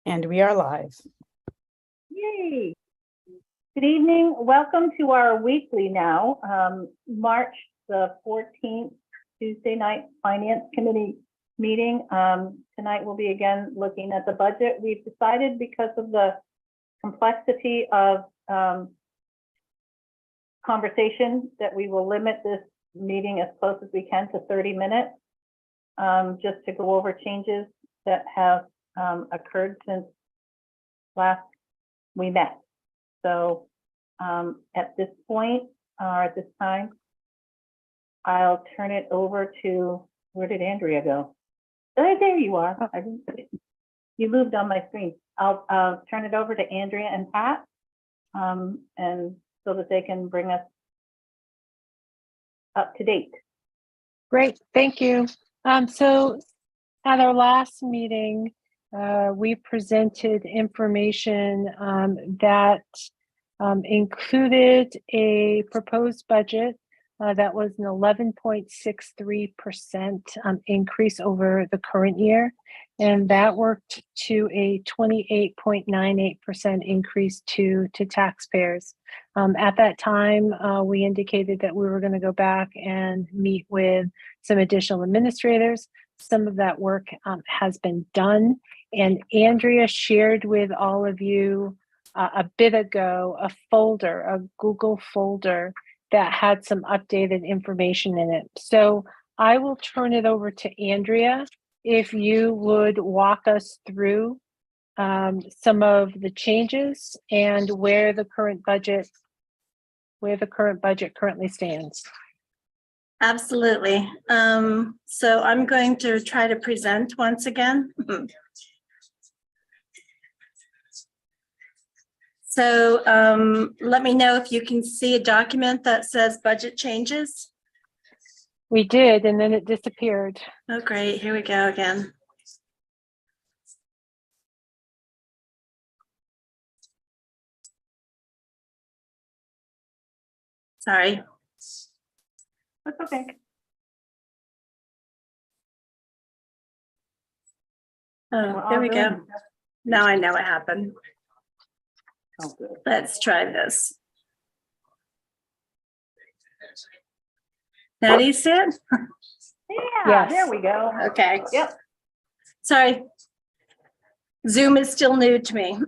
And we are live. Yay! Good evening. Welcome to our weekly now, March the 14th, Tuesday night Finance Committee meeting. Tonight we'll be again looking at the budget. We've decided because of the complexity of conversation that we will limit this meeting as close as we can to 30 minutes, just to go over changes that have occurred since last we met. So at this point, or at this time, I'll turn it over to, where did Andrea go? Oh, there you are. I didn't, you moved on my screen. I'll turn it over to Andrea and Pat, and so that they can bring us up to date. Great, thank you. So at our last meeting, we presented information that included a proposed budget that was an 11.63% increase over the current year, and that worked to a 28.98% increase to taxpayers. At that time, we indicated that we were going to go back and meet with some additional administrators. Some of that work has been done, and Andrea shared with all of you a bit ago a folder, a Google folder that had some updated information in it. So I will turn it over to Andrea if you would walk us through some of the changes and where the current budget currently stands. Absolutely. So I'm going to try to present once again. So let me know if you can see a document that says budget changes. We did, and then it disappeared. Oh, great. Here we go again. Sorry. That's okay. Oh, there we go. Now I know what happened. Oh, good. Let's try this. Now do you see it? Yeah, Yes. there we go. Okay. Yep. Sorry. Zoom is still new to me.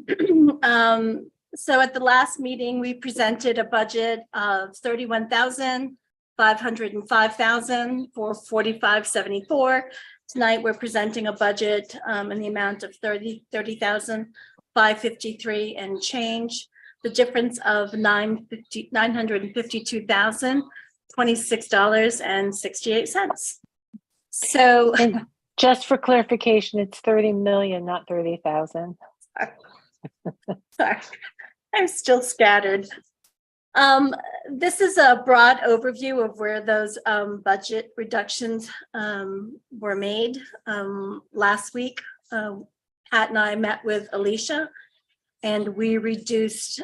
So at the last meeting, we presented a budget of $31,505,000 for 4574. Tonight, we're presenting a budget in the amount of $30,553 and change. The difference of $952,026.68. So, And just for clarification, it's 30 million, not 30,000. sorry, I'm still scattered. This is a broad overview of where those budget reductions were made. Last week, Pat and I met with Alicia, and we reduced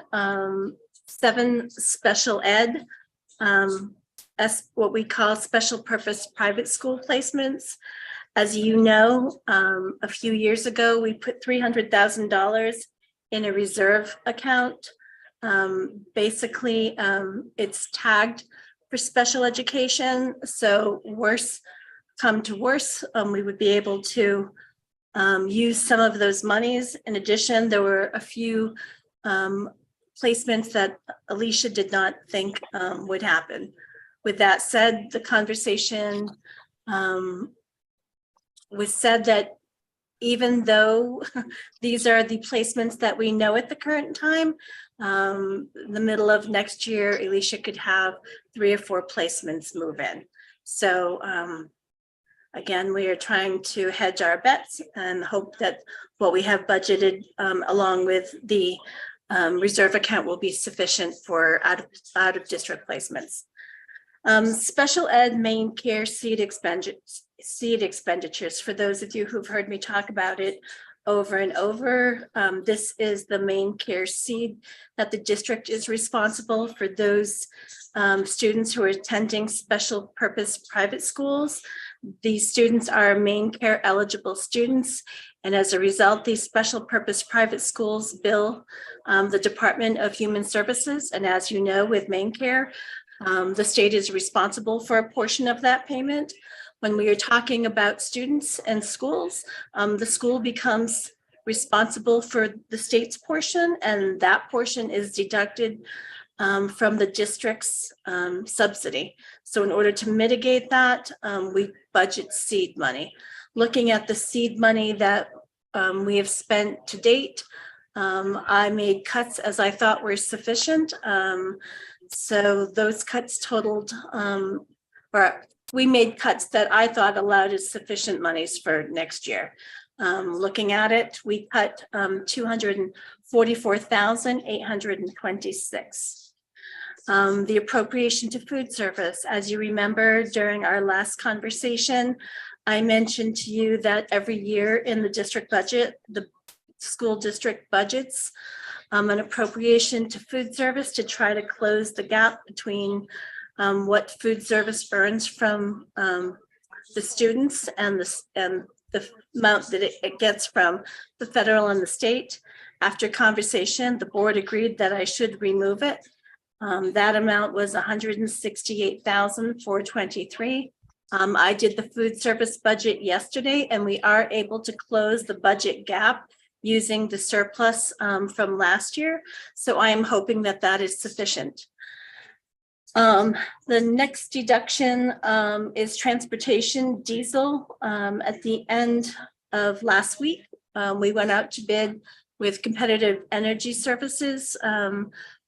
7 special ed, as what we call special purpose private school placements. As you know, a few years ago, we put $300,000 in a reserve account. Basically, it's tagged for special education. So worse come to worse, we would be able to use some of those monies. In addition, there were a few placements that Alicia did not think would happen. With that said, the conversation was said that even though these are the placements that we know at the current time, the middle of next year, Alicia could have 3 or 4 placements move in. So again, we are trying to hedge our bets and hope that what we have budgeted along with the reserve account will be sufficient for out of district placements. Special ed main care seed expenditures, for those of you who've heard me talk about it over and over, this is the main care seed that the district is responsible for those students who are attending special purpose private schools. These students are main care eligible students, and as a result, these special purpose private schools bill the Department of Human Services. And as you know, with main care, the state is responsible for a portion of that payment. When we are talking about students and schools, the school becomes responsible for the state's portion, and that portion is deducted from the district's subsidy. So in order to mitigate that, we budget seed money. Looking at the seed money that we have spent to date, I made cuts as I thought were sufficient. So those cuts totaled, or we made cuts that I thought allowed us sufficient monies for next year. Looking at it, we cut 244,826. The appropriation to food service, as you remember during our last conversation, I mentioned to you that every year in the district budget, the school district budgets an appropriation to food service to try to close the gap between what food service earns from the students and the amount that it gets from the federal and the state. After conversation, the board agreed that I should remove it. That amount was $168,423. I did the food service budget yesterday, and we are able to close the budget gap using the surplus from last year. So I am hoping that that is sufficient. The next deduction is transportation diesel. At the end of last week, we went out to bid with competitive energy services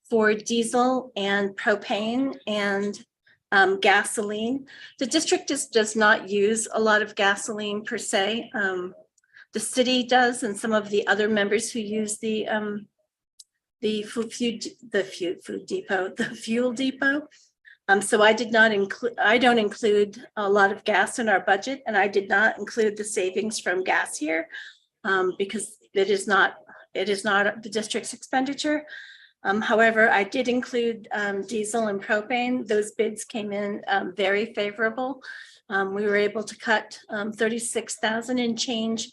for diesel and propane and gasoline. The district does not use a lot of gasoline per se. The city does, and some of the other members who use the fuel depot. So I don't include a lot of gas in our budget, and I did not include the savings from gas here because it is not the district's expenditure. However, I did include diesel and propane. Those bids came in very favorable. We were able to cut 36,000 and change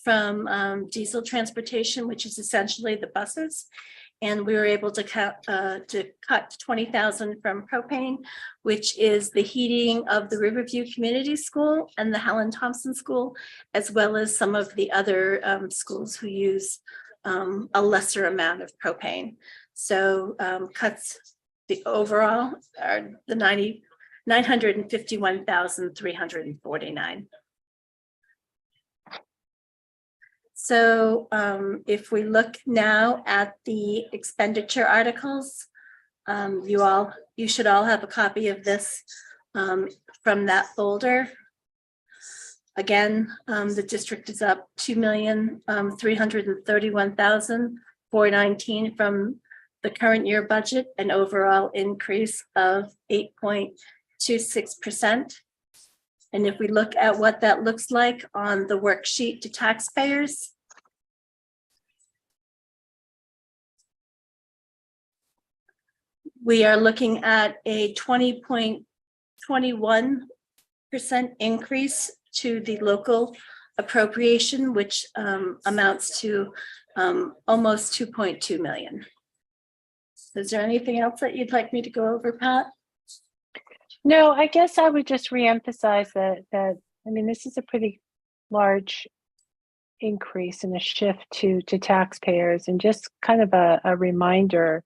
from diesel transportation, which is essentially the buses. And we were able to cut 20,000 from propane, which is the heating of the Riverview Community School and the Helen Thompson School, as well as some of the other schools who use a lesser amount of propane. So cuts, the overall are the 951,349. So if we look now at the expenditure articles, you should all have a copy of this from that folder. Again, the district is up 2,331,419 from the current year budget, an overall increase of 8.26%. And if we look at what that looks like on the worksheet to taxpayers, we are looking at a 20.21% increase to the local appropriation, which amounts to almost 2.2 million. Is there anything else that you'd like me to go over, Pat? No, I guess I would just reemphasize that I mean, this is a pretty large increase and a shift to taxpayers, and just kind of a reminder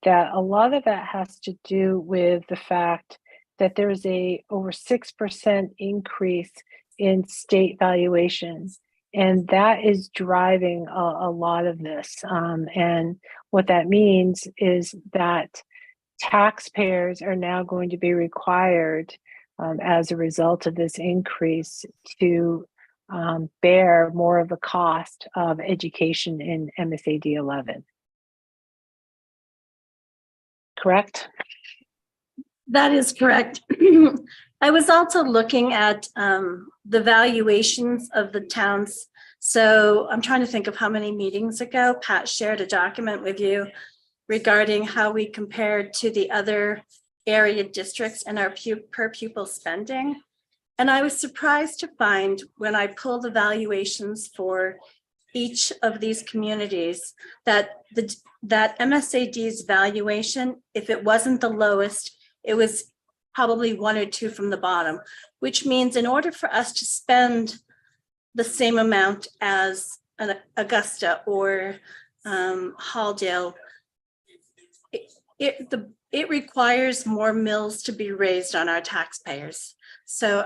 that a lot of that has to do with the fact that there's a over 6% increase in state valuations, and that is driving a lot of this. And what that means is that taxpayers are now going to be required, as a result of this increase, to bear more of the cost of education in MSAD11. Correct? That is correct. I was also looking at the valuations of the towns. So I'm trying to think of how many meetings ago Pat shared a document with you regarding how we compared to the other area districts and our per pupil spending. And I was surprised to find when I pulled the valuations for each of these communities that that MSAD's valuation, if it wasn't the lowest, it was probably one or two from the bottom, which means in order for us to spend the same amount as an Augusta or Halldale, it requires more mills to be raised on our taxpayers. So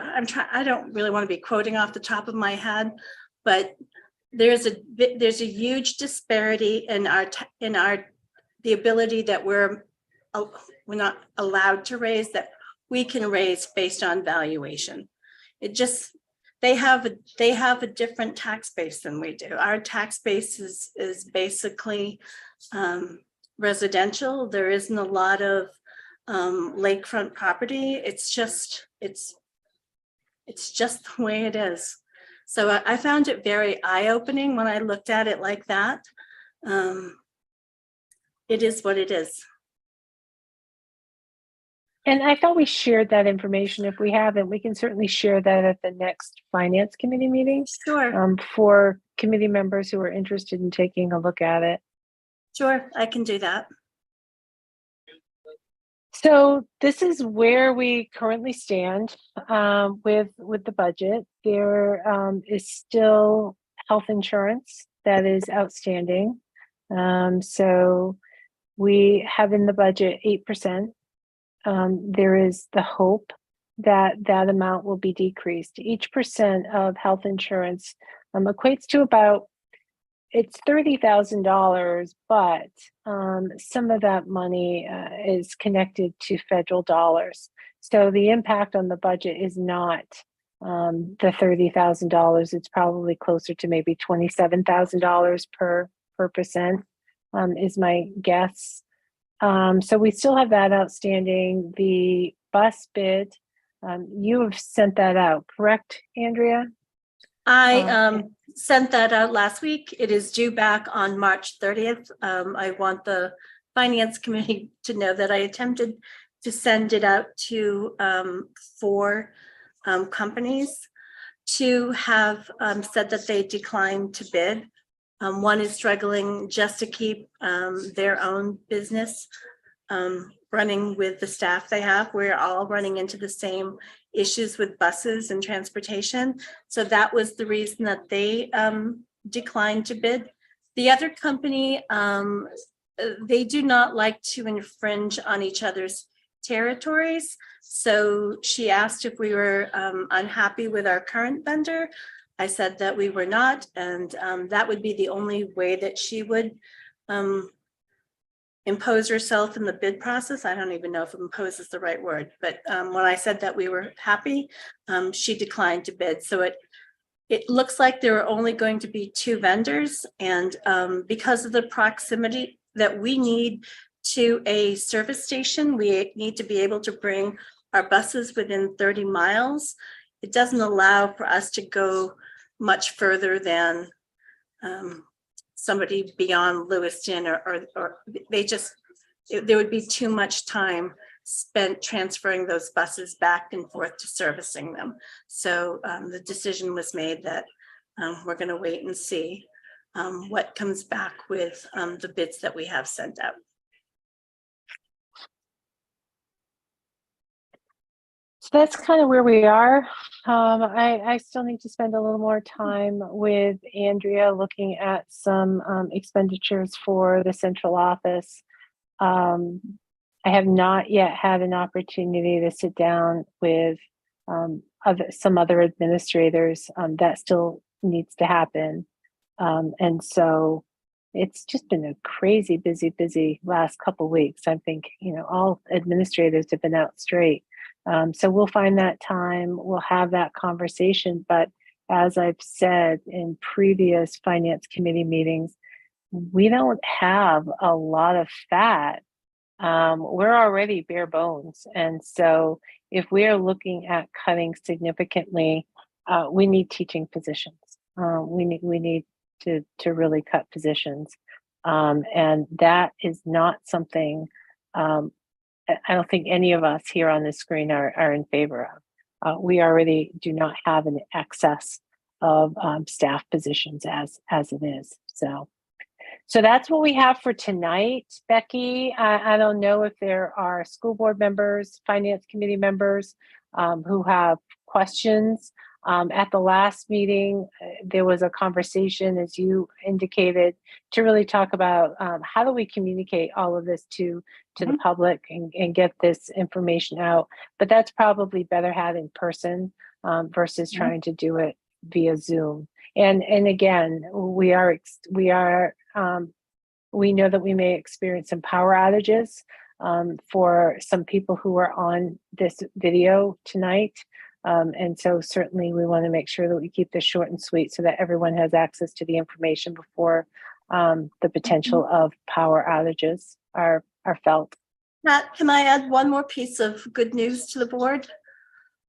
I don't really want to be quoting off the top of my head, but there's a huge disparity in the ability that we're not allowed to raise, that we can raise based on valuation. It just, they have a different tax base than we do. Our tax base is basically residential. There isn't a lot of lakefront property. It's just the way it is. So I found it very eye-opening when I looked at it like that. It is what it is. And I thought we shared that information. If we haven't, we can certainly share that at the next Finance Committee meeting. Sure. For committee members who are interested in taking a look at it. Sure, I can do that. So this is where we currently stand with the budget. There is still health insurance that is outstanding. So we have in the budget 8%. There is the hope that that amount will be decreased. Each % of health insurance equates to about, it's $30,000, but some of that money is connected to federal dollars. So the impact on the budget is not the $30,000. It's probably closer to maybe $27,000 per percent is my guess. So we still have that outstanding. The bus bid, you have sent that out, correct, Andrea? I sent that out last week. It is due back on March 30th. I want the Finance Committee to know that I attempted to send it out to 4 companies. 2 have said that they declined to bid. 1 is struggling just to keep their own business running with the staff they have. We're all running into the same issues with buses and transportation. So that was the reason that they declined to bid. The other company, they do not like to infringe on each other's territories. So she asked if we were unhappy with our current vendor. I said that we were not, and that would be the only way that she would impose herself in the bid process. I don't even know if impose is the right word, but when I said that we were happy, she declined to bid. So it looks like there are only going to be 2 vendors, and because of the proximity that we need to a service station, we need to be able to bring our buses within 30 miles. It doesn't allow for us to go much further than somebody beyond Lewiston, or they just, there would be too much time spent transferring those buses back and forth to servicing them. So the decision was made that we're going to wait and see what comes back with the bids that we have sent out. So that's kind of where we are. I still need to spend a little more time with Andrea looking at some expenditures for the central office. I have not yet had an opportunity to sit down with some other administrators. That still needs to happen. And so it's just been a crazy busy last couple of weeks. I think, all administrators have been out straight. So we'll find that time, we'll have that conversation. But as I've said in previous Finance Committee meetings, we don't have a lot of fat. We're already bare bones. And so if we are looking at cutting significantly, we need teaching positions. We need to really cut positions. And that is not something I don't think any of us here on the screen are in favor of. we already do not have an excess of staff positions as it is. So that's what we have for tonight. Becky, I don't know if there are school board members, finance committee members who have questions. At the last meeting, there was a conversation, as you indicated, to really talk about how do we communicate all of this to the public and get this information out. But that's probably better had in person versus trying to do it via Zoom. And again, we know that we may experience some power outages for some people who are on this video tonight. And so certainly we want to make sure that we keep this short and sweet so that everyone has access to the information before the potential of power outages are felt. Matt, can I add one more piece of good news to the board?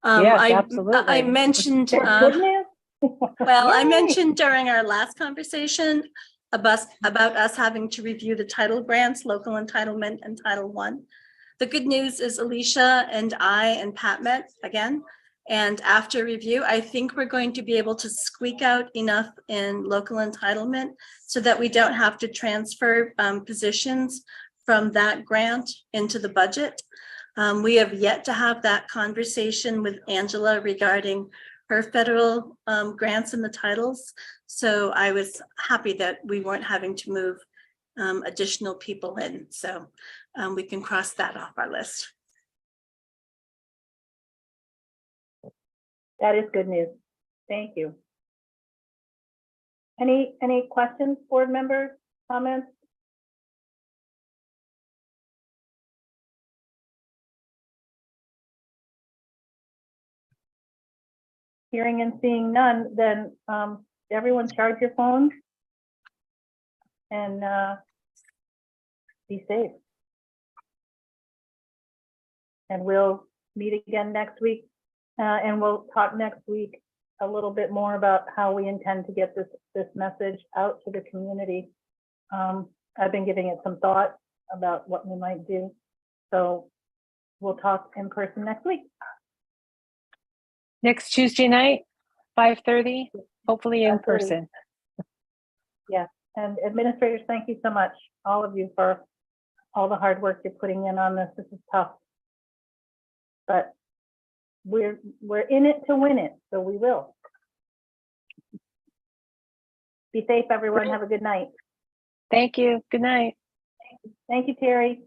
Yes, absolutely. I mentioned, Good news? well, I Yay! mentioned during our last conversation about us having to review the title grants, local entitlement and Title I. The good news is Alicia and I and Pat met again. And after review, I think we're going to be able to squeak out enough in local entitlement so that we don't have to transfer positions from that grant into the budget. We have yet to have that conversation with Angela regarding her federal grants and the titles. So I was happy that we weren't having to move additional people in. So we can cross that off our list. That is good news. Thank you. Any questions, board members, comments? Hearing and seeing none, then everyone charge your phones and be safe. And we'll meet again next week. And we'll talk next week a little bit more about how we intend to get this message out to the community. I've been giving it some thought about what we might do. So we'll talk in person next week. Next Tuesday night, 5:30, hopefully in 5:30. person. Yeah, and administrators, thank you so much, all of you, for all the hard work you're putting in on this. This is tough, but we're in it to win it, so we will. Be safe, everyone. Have a good night. Thank you. Good night. Thank you, Terry.